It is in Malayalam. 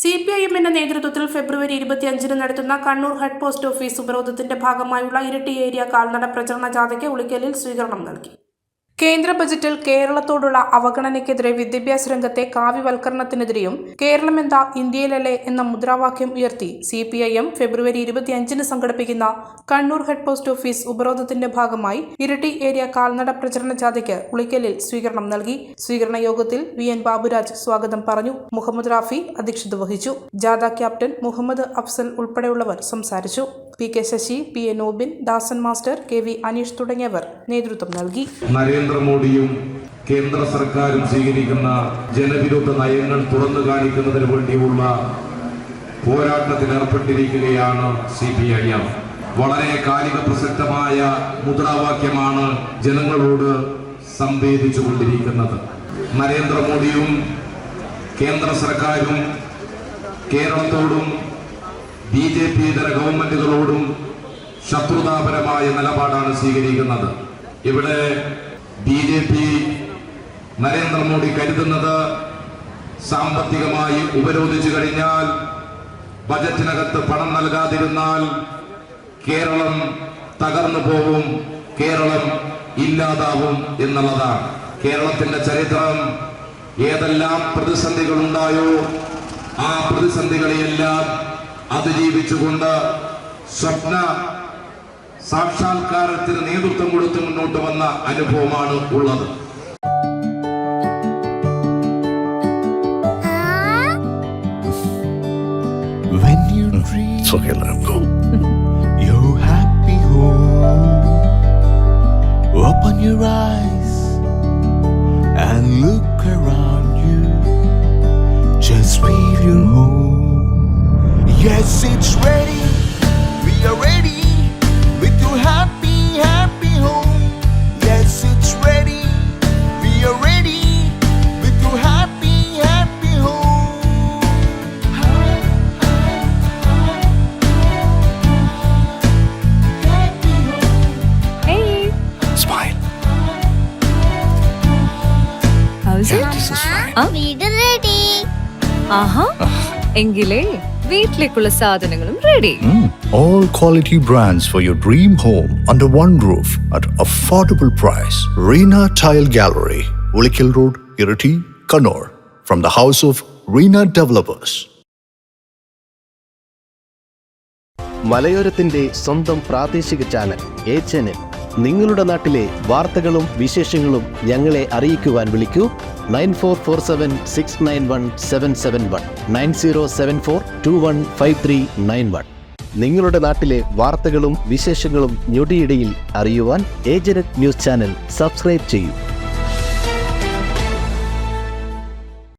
CPIM നേതൃത്വത്തിൽ ഫെബ്രുവരി 25 നടത്തുന്ന കണ്ണൂർ ഹെഡ് പോസ്റ്റ് ഓഫീസ് ഉപരോധത്തിന്റെ ഭാഗമായുള്ള ഇരിട്ടി ഏരിയ കാൽനട പ്രചരണ ജാഥയ്ക്ക് ഉളിക്കലിൽ സ്വീകരണം നൽകി. കേന്ദ്ര ബജറ്റിൽ കേരളത്തോടുള്ള അവഗണനയ്ക്കെതിരെ വിദ്യാഭ്യാസ രംഗത്തെ കാവ്യവൽക്കരണത്തിനെതിരെയും കേരളമെന്താ ഇന്ത്യയിലല്ലേ എന്ന മുദ്രാവാക്യം ഉയർത്തി CPIM ഫെബ്രുവരി 25 സംഘടിപ്പിക്കുന്ന കണ്ണൂർ ഹെഡ് പോസ്റ്റ് ഓഫീസ് ഉപരോധത്തിന്റെ ഭാഗമായി ഇരിട്ടി ഏരിയ കാൽനട പ്രചരണ ജാഥയ്ക്ക് ഉളിക്കലിൽ സ്വീകരണം നൽകി. സ്വീകരണ യോഗത്തിൽ VN ബാബുരാജ് സ്വാഗതം പറഞ്ഞു. മുഹമ്മദ് റാഫി അധ്യക്ഷത വഹിച്ചു. ജാഥ ക്യാപ്റ്റൻ മുഹമ്മദ് അഫ്സൽ ഉൾപ്പെടെയുള്ളവർ സംസാരിച്ചു. PK ശശി, PA നോബിൻ, ദാസൻ മാസ്റ്റർ, KV അനീഷ് തുടങ്ങിയവർ നേതൃത്വം നൽകി. നരേന്ദ്രമോദിയും കേന്ദ്ര സർക്കാരും സ്വീകരിക്കുന്ന ജനവിരുദ്ധ നയങ്ങൾ തുറന്നു കാണിക്കുന്നതിന് വേണ്ടിയുള്ള പോരാട്ടത്തിലേർപ്പെട്ടിരിക്കുകയാണ് CPIM. വളരെ കാലിക പ്രസക്തമായ മുദ്രാവാക്യമാണ് ജനങ്ങളോട് സംവേദിച്ചുകൊണ്ടിരിക്കുന്നത്. നരേന്ദ്രമോദിയും കേന്ദ്ര സർക്കാരും കേരളത്തോടും BJP ഇതര ഗവൺമെന്റുകളോടും ശത്രുതാപരമായ നിലപാടാണ് സ്വീകരിക്കുന്നത്. ഇവിടെ BJP നരേന്ദ്രമോദി കരുതുന്നത് സാമ്പത്തികമായി ഉപരോധിച്ചു കഴിഞ്ഞാൽ, ബജറ്റിനകത്ത് പണം നൽകാതിരുന്നാൽ കേരളം തകർന്നു പോകും, കേരളം ഇല്ലാതാവും എന്നുള്ളതാണ്. കേരളത്തിന്റെ ചരിത്രം ഏതെല്ലാം പ്രതിസന്ധികൾ ഉണ്ടായോ ആ പ്രതിസന്ധികളെയെല്ലാം അതിജീവിച്ചുകൊണ്ട് സ്വപ്ന സാക്ഷാത്കാരത്തിന് നേതൃത്വം കൊടുത്ത് മുന്നോട്ട് വന്ന അനുഭവമാണ് ഉള്ളത്. When you dream, it's okay, let him go. You're happy home. Open your eyes and look around you. Just feel your home. Yes, it's ready. We are ready with your happy, happy home. Yes, it's ready. We are ready with your happy, happy home. Hey. Smile. How's it? This is fine. വീട് റെഡി. ആഹാ എങ്കിലേ വീട്ടിലേക്കുള്ള സാധനങ്ങളും ready. All quality brands for your dream home under one roof at affordable price. Reena Tile Gallery, Ulikil Road, Iriti, Kannur. From the house of Reena Developers. മലയോരത്തിന്റെ സ്വന്തം പ്രാദേശിക ചാനൽ A-Channel. നിങ്ങളുടെ നാട്ടിലെ വാർത്തകളും വിശേഷങ്ങളും ഞങ്ങളെ അറിയിക്കുവാൻ വിളിക്കൂ 9447691771 9074215391. നിങ്ങളുടെ നാട്ടിലെ വാർത്തകളും വിശേഷങ്ങളും ഞൊടിയിടയിൽ അറിയുവാൻ A-Channel ന്യൂസ് ചാനൽ സബ്സ്ക്രൈബ് ചെയ്യൂ.